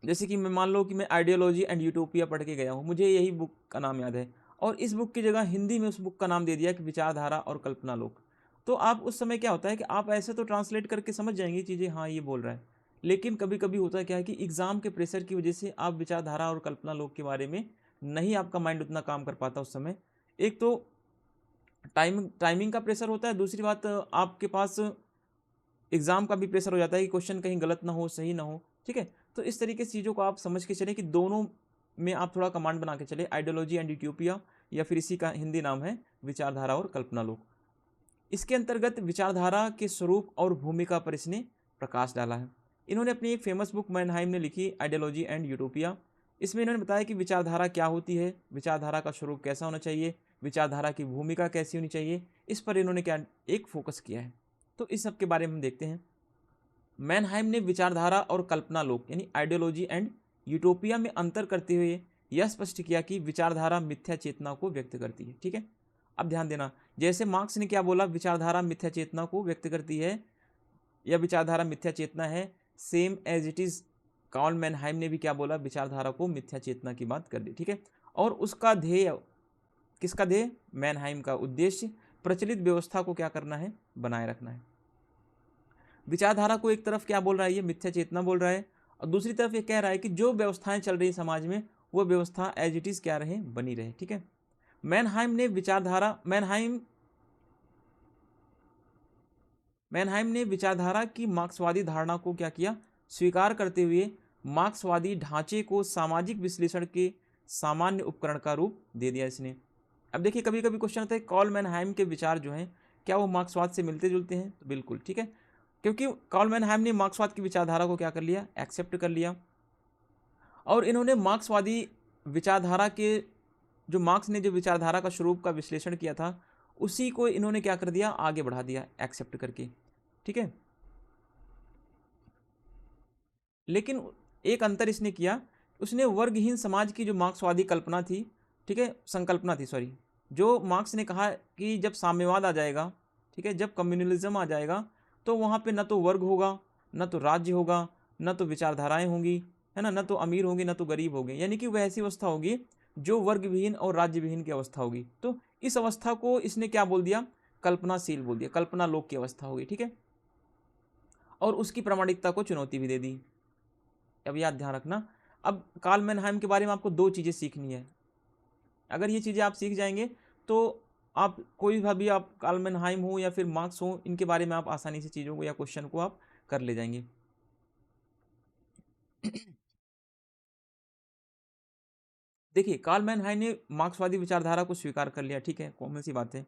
जैसे कि मैं मान लो कि मैं आइडियोलॉजी एंड यूटोपिया पढ़ के गया हूँ, मुझे यही बुक का नाम याद है, और इस बुक की जगह हिंदी में उस बुक का नाम दे दिया कि विचारधारा और कल्पना लोक। तो आप उस समय क्या होता है कि आप ऐसे तो ट्रांसलेट करके समझ जाएंगे चीज़ें, हाँ ये बोल रहा है, लेकिन कभी कभी होता है क्या है कि एग्ज़ाम के प्रेशर की वजह से आप विचारधारा और कल्पना लोक के बारे में नहीं, आपका माइंड उतना काम कर पाता उस समय। एक तो टाइमिंग का प्रेशर होता है, दूसरी बात आपके पास एग्ज़ाम का भी प्रेशर हो जाता है कि क्वेश्चन कहीं गलत ना हो, सही ना हो। ठीक है, तो इस तरीके से चीज़ों को आप समझ के चलें कि दोनों में आप थोड़ा कमांड बना के चले, आइडियोलॉजी एंड यूटोपिया, या फिर इसी का हिंदी नाम है विचारधारा और कल्पना लोक। इसके अंतर्गत विचारधारा के स्वरूप और भूमिका पर इसने प्रकाश डाला है। इन्होंने अपनी एक फेमस बुक मैनहाइम ने लिखी, आइडियोलॉजी एंड यूटोपिया। इसमें इन्होंने बताया कि विचारधारा क्या होती है, विचारधारा का स्वरूप कैसा होना चाहिए, विचारधारा की भूमिका कैसी होनी चाहिए, इस पर इन्होंने क्या एक फोकस किया है। तो इस सब के बारे में हम देखते हैं। मैनहाइम ने विचारधारा और कल्पना लोक यानी आइडियोलॉजी एंड यूटोपिया में अंतर करते हुए यह स्पष्ट किया कि विचारधारा मिथ्या चेतना को व्यक्त करती है। ठीक है, अब ध्यान देना, जैसे मार्क्स ने क्या बोला, विचारधारा मिथ्या चेतना को व्यक्त करती है, या विचारधारा मिथ्या चेतना है, same as it is Karl Mannheim ने भी क्या बोला, विचारधारा को मिथ्या चेतना की बात कर दी। ठीक है, और उसका ध्येय, किसका ध्येय, मैनहाइम का उद्देश्य प्रचलित व्यवस्था को क्या करना है, बनाए रखना है। विचारधारा को एक तरफ क्या बोल रहा है, ये मिथ्या चेतना बोल रहा है, और दूसरी तरफ ये कह रहा है कि जो व्यवस्थाएं चल रही समाज में वो व्यवस्था एज इट इज क्या रहे, बनी रहे। ठीक है, मैनहाइम ने विचारधारा की मार्क्सवादी धारणा को क्या किया, स्वीकार करते हुए मार्क्सवादी ढांचे को सामाजिक विश्लेषण के सामान्य उपकरण का रूप दे दिया इसने। अब देखिए, कभी कभी क्वेश्चन आता है कार्ल मैनहाइम के विचार जो हैं क्या वो मार्क्सवाद से मिलते जुलते हैं, तो बिल्कुल। ठीक है, क्योंकि कार्ल मैनहाइम ने मार्क्सवाद की विचारधारा को क्या कर लिया, एक्सेप्ट कर लिया, और इन्होंने मार्क्सवादी विचारधारा के जो मार्क्स ने जो विचारधारा का स्वरूप का विश्लेषण किया था उसी को इन्होंने क्या कर दिया, आगे बढ़ा दिया एक्सेप्ट करके। ठीक है। लेकिन एक अंतर इसने किया, उसने वर्गहीन समाज की जो मार्क्सवादी कल्पना थी, ठीक है, संकल्पना थी, सॉरी, जो मार्क्स ने कहा कि जब साम्यवाद आ जाएगा, ठीक है, जब कम्युनलिज्म आ जाएगा, तो वहाँ पे न तो वर्ग होगा, न तो राज्य होगा, न तो विचारधाराएं होंगी, है ना, न तो अमीर होंगे न तो गरीब होंगे, यानी कि वह ऐसी अवस्था होगी जो वर्ग विहीन और राज्य विहीन की अवस्था होगी। तो इस अवस्था को इसने क्या बोल दिया, कल्पनाशील बोल दिया, कल्पना लोक की अवस्था होगी, ठीक है, और उसकी प्रामाणिकता को चुनौती भी दे दी। अब याद ध्यान रखना, अब कार्ल मैनहाइम के बारे में आपको दो चीज़ें सीखनी है। अगर ये चीज़ें आप सीख जाएंगे तो आप कोई भी आप कार्ल मैनहाइम हो या फिर मार्क्स हो, इनके बारे में आप आसानी से चीज़ों को या क्वेश्चन को आप कर ले जाएंगे। देखिए, कार्ल मैनहाइम ने मार्क्सवादी विचारधारा को स्वीकार कर लिया, ठीक है, कॉमन सी बात है।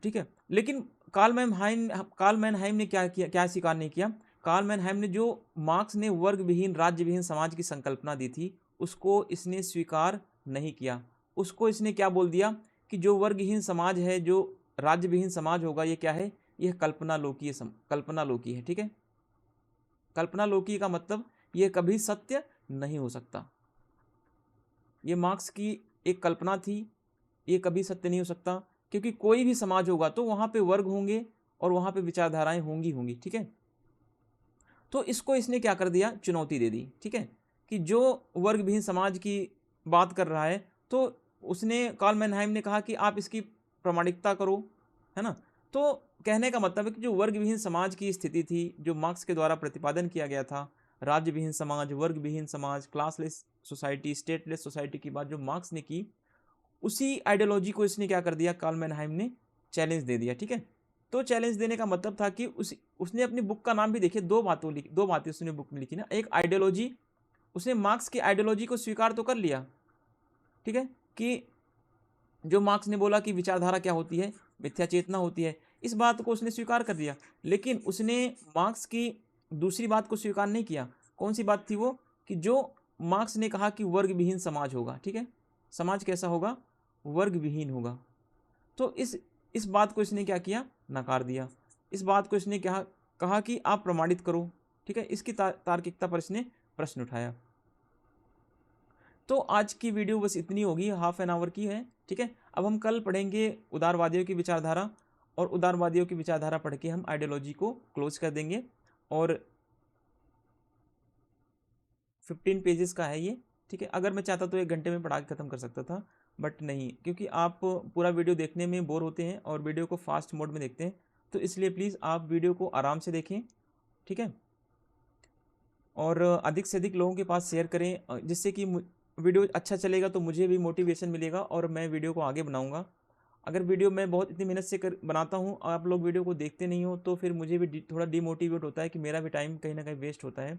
ठीक है, लेकिन कार्ल मैनहाइम ने क्या किया, क्या स्वीकार नहीं किया। कार्ल मैनहाइम ने जो मार्क्स ने वर्ग विहीन राज्य विहीन समाज की संकल्पना दी थी, उसको इसने स्वीकार नहीं किया। उसको इसने क्या बोल दिया कि जो वर्गहीन समाज है, जो राज्य विहीन समाज होगा, ये क्या है, यह कल्पना लोकी, कल्पना लोकी है, ठीक है। कल्पना लोकी का मतलब यह कभी सत्य नहीं हो सकता। ये मार्क्स की एक कल्पना थी, ये कभी सत्य नहीं हो सकता, क्योंकि कोई भी समाज होगा तो वहाँ पे वर्ग होंगे और वहाँ पे विचारधाराएं होंगी होंगी, ठीक है। तो इसको इसने क्या कर दिया, चुनौती दे दी, ठीक है, कि जो वर्ग विहीन समाज की बात कर रहा है, तो उसने, कार्ल मैनहाइम ने कहा कि आप इसकी प्रामाणिकता करो, है ना। तो कहने का मतलब है कि जो वर्ग विहीन समाज की स्थिति थी, जो मार्क्स के द्वारा प्रतिपादन किया गया था, राज्य विहीन समाज, वर्ग विहीन समाज, क्लासलेस सोसाइटी, स्टेटलेस सोसाइटी की बात जो मार्क्स ने की, उसी आइडियोलॉजी को इसने क्या कर दिया, कार्ल मैनहाइम ने चैलेंज दे दिया, ठीक है। तो चैलेंज देने का मतलब था कि उसने अपनी बुक का नाम भी देखिए, दो बातें उसने बुक में लिखी ना, एक आइडियोलॉजी, उसने मार्क्स की आइडियोलॉजी को स्वीकार तो कर लिया, ठीक है, कि जो मार्क्स ने बोला कि विचारधारा क्या होती है, मिथ्या चेतना होती है, इस बात को उसने स्वीकार कर दिया। लेकिन उसने मार्क्स की दूसरी बात को स्वीकार नहीं किया। कौन सी बात थी वो, कि जो मार्क्स ने कहा कि वर्ग विहीन समाज होगा, ठीक है, समाज कैसा होगा, वर्ग विहीन होगा। तो इस बात को इसने क्या किया, नकार दिया। इस बात को इसने क्या कहा कि आप प्रमाणित करो, ठीक है, इसकी तार्किकता पर इसने प्रश्न उठाया। तो आज की वीडियो बस इतनी होगी, हाफ एन आवर की है, ठीक है। अब हम कल पढ़ेंगे उदारवादियों की विचारधारा, और उदारवादियों की विचारधारा पढ़ के हम आइडियोलॉजी को क्लोज कर देंगे। और 15 पेजेस का है ये, ठीक है। अगर मैं चाहता तो 1 घंटे में पढ़ा के ख़त्म कर सकता था, बट नहीं, क्योंकि आप पूरा वीडियो देखने में बोर होते हैं और वीडियो को फास्ट मोड में देखते हैं, तो इसलिए प्लीज़ आप वीडियो को आराम से देखें, ठीक है, और अधिक से अधिक लोगों के पास शेयर करें, जिससे कि वीडियो अच्छा चलेगा तो मुझे भी मोटिवेशन मिलेगा और मैं वीडियो को आगे बनाऊंगा। अगर वीडियो मैं बहुत इतनी मेहनत से बनाता हूँ, आप लोग वीडियो को देखते नहीं हो, तो फिर मुझे भी थोड़ा डिमोटिवेट होता है कि मेरा भी टाइम कहीं ना कहीं वेस्ट होता है,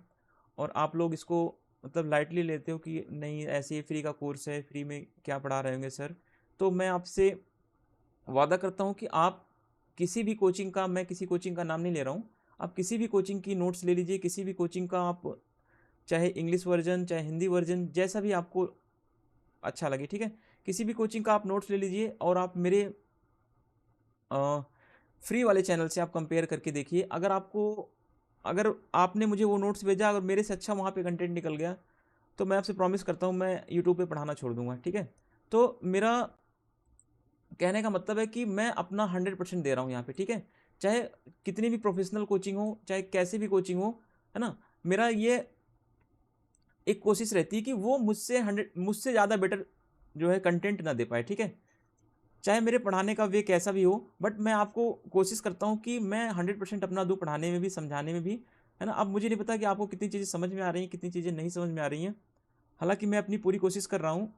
और आप लोग इसको मतलब लाइटली लेते हो कि नहीं, ऐसे ही फ्री का कोर्स है, फ्री में क्या पढ़ा रहे होंगे सर। तो मैं आपसे वादा करता हूँ कि आप किसी भी कोचिंग का, मैं किसी कोचिंग का नाम नहीं ले रहा हूँ, आप किसी भी कोचिंग की नोट्स ले लीजिए, किसी भी कोचिंग का आप, चाहे इंग्लिश वर्जन चाहे हिंदी वर्जन, जैसा भी आपको अच्छा लगे, ठीक है, किसी भी कोचिंग का आप नोट्स ले लीजिए, और आप मेरे फ्री वाले चैनल से आप कंपेयर करके देखिए। अगर आपने मुझे वो नोट्स भेजा, अगर मेरे से अच्छा वहाँ पे कंटेंट निकल गया, तो मैं आपसे प्रॉमिस करता हूँ मैं यूट्यूब पे पढ़ाना छोड़ दूंगा, ठीक है। तो मेरा कहने का मतलब है कि मैं अपना 100% दे रहा हूँ यहाँ पे, ठीक है, चाहे कितनी भी प्रोफेशनल कोचिंग हो, चाहे कैसी भी कोचिंग हो, है ना। मेरा ये एक कोशिश रहती है कि वो मुझसे ज़्यादा बेटर जो है कंटेंट ना दे पाए, ठीक है, चाहे मेरे पढ़ाने का वे कैसा भी हो, बट मैं आपको कोशिश करता हूँ कि मैं 100% अपना दूँ, पढ़ाने में भी, समझाने में भी, है ना। अब मुझे नहीं पता कि आपको कितनी चीज़ें समझ में आ रही हैं, कितनी चीज़ें नहीं समझ में आ रही हैं, हालांकि मैं अपनी पूरी कोशिश कर रहा हूँ।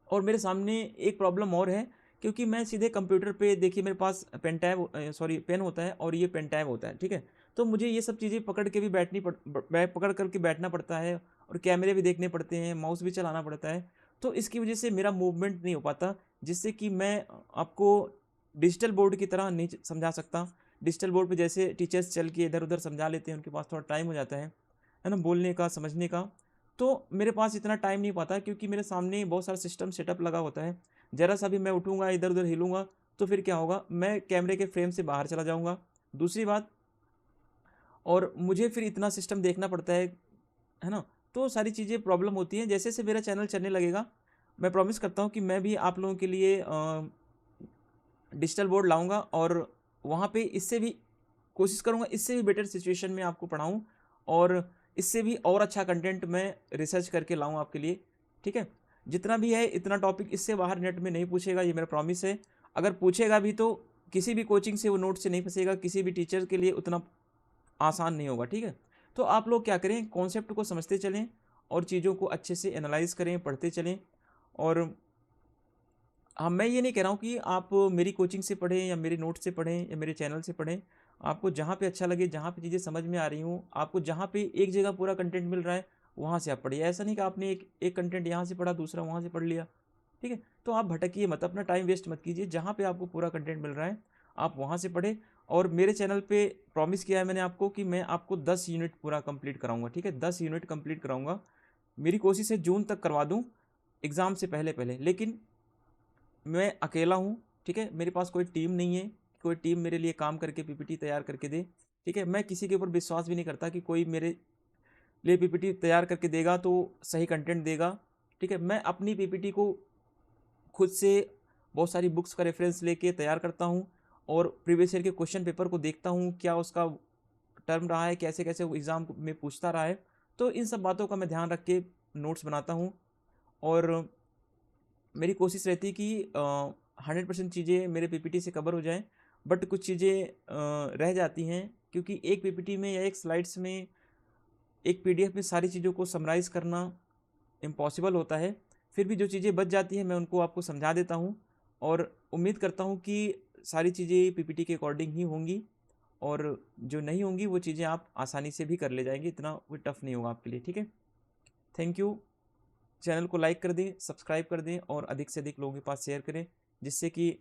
और मेरे सामने एक प्रॉब्लम और है, क्योंकि मैं सीधे कंप्यूटर पे, देखिए मेरे पास पेन होता है और ये पेन टैब होता है, ठीक है। तो मुझे ये सब चीज़ें पकड़ के भी पकड़ करके बैठना पड़ता है, और कैमरे भी देखने पड़ते हैं, माउस भी चलाना पड़ता है। तो इसकी वजह से मेरा मूवमेंट नहीं हो पाता, जिससे कि मैं आपको डिजिटल बोर्ड की तरह नहीं समझा सकता। डिजिटल बोर्ड पे जैसे टीचर्स चल के इधर उधर समझा लेते हैं, उनके पास थोड़ा टाइम हो जाता है ना, बोलने का, समझने का। तो मेरे पास इतना टाइम नहीं पाता, क्योंकि मेरे सामने बहुत सारा सिस्टम सेटअप लगा होता है। ज़रा सा भी मैं उठूँगा, इधर उधर हिलूँगा, तो फिर क्या होगा, मैं कैमरे के फ्रेम से बाहर चला जाऊँगा, दूसरी बात, और मुझे फिर इतना सिस्टम देखना पड़ता है ना, तो सारी चीज़ें प्रॉब्लम होती हैं। जैसे से मेरा चैनल चलने लगेगा, मैं प्रॉमिस करता हूँ कि मैं भी आप लोगों के लिए डिजिटल बोर्ड लाऊंगा, और वहाँ पे इससे भी कोशिश करूँगा, इससे भी बेटर सिचुएशन में आपको पढ़ाऊँ, और इससे भी और अच्छा कंटेंट मैं रिसर्च करके लाऊँ आपके लिए, ठीक है। जितना भी है इतना टॉपिक इससे बाहर नेट में नहीं पूछेगा, ये मेरा प्रॉमिस है। अगर पूछेगा भी तो किसी भी कोचिंग से वो नोट से नहीं फंसेगा, किसी भी टीचर के लिए उतना आसान नहीं होगा, ठीक है। तो आप लोग क्या करें, कॉन्सेप्ट को समझते चलें और चीज़ों को अच्छे से एनालाइज करें, पढ़ते चलें। और हाँ, मैं ये नहीं कह रहा हूँ कि आप मेरी कोचिंग से पढ़ें या मेरे नोट से पढ़ें या मेरे चैनल से पढ़ें। आपको जहाँ पे अच्छा लगे, जहाँ पे चीज़ें समझ में आ रही हूँ, आपको जहाँ पे एक जगह पूरा कंटेंट मिल रहा है, वहाँ से आप पढ़िए। ऐसा नहीं कि आपने एक कंटेंट यहाँ से पढ़ा, दूसरा वहाँ से पढ़ लिया, ठीक है। तो आप भटकिए मत, अपना टाइम वेस्ट मत कीजिए। जहाँ पे आपको पूरा कंटेंट मिल रहा है आप वहाँ से पढ़ें। और मेरे चैनल पे प्रॉमिस किया है मैंने आपको कि मैं आपको 10 यूनिट पूरा कंप्लीट कराऊंगा, ठीक है। 10 यूनिट कंप्लीट कराऊंगा। मेरी कोशिश है जून तक करवा दूँ, एग्ज़ाम से पहले पहले। लेकिन मैं अकेला हूँ, ठीक है। मेरे पास कोई टीम नहीं है, कोई टीम मेरे लिए काम करके पीपीटी तैयार करके दे, ठीक है। मैं किसी के ऊपर विश्वास भी नहीं करता कि कोई मेरे लिए पीपीटी तैयार करके देगा तो सही कंटेंट देगा, ठीक है। मैं अपनी पीपीटी को खुद से बहुत सारी बुक्स का रेफरेंस लेके तैयार करता हूँ, और प्रीवियस ईयर के क्वेश्चन पेपर को देखता हूँ, क्या उसका टर्म रहा है, कैसे कैसे वो एग्ज़ाम में पूछता रहा है। तो इन सब बातों का मैं ध्यान रख के नोट्स बनाता हूँ। और मेरी कोशिश रहती है कि 100% चीज़ें मेरे पीपीटी से कवर हो जाएं। बट कुछ चीज़ें रह जाती हैं, क्योंकि एक पीपीटी में या एक स्लाइड्स में, एक पीडीएफ में सारी चीज़ों को समराइज़ करना इम्पॉसिबल होता है। फिर भी जो चीज़ें बच जाती हैं मैं उनको आपको समझा देता हूँ, और उम्मीद करता हूँ कि सारी चीज़ें पीपीटी के अकॉर्डिंग ही होंगी, और जो नहीं होंगी वो चीज़ें आप आसानी से भी कर ले जाएंगे, इतना कोई टफ नहीं होगा आपके लिए, ठीक है। Thank you. चैनल को लाइक कर दें, सब्सक्राइब कर दें, और अधिक से अधिक लोगों के पास शेयर करें, जिससे कि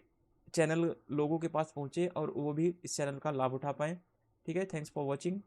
चैनल लोगों के पास पहुँचे और वो भी इस चैनल का लाभ उठा पाएँ, ठीक है। Thanks for watching.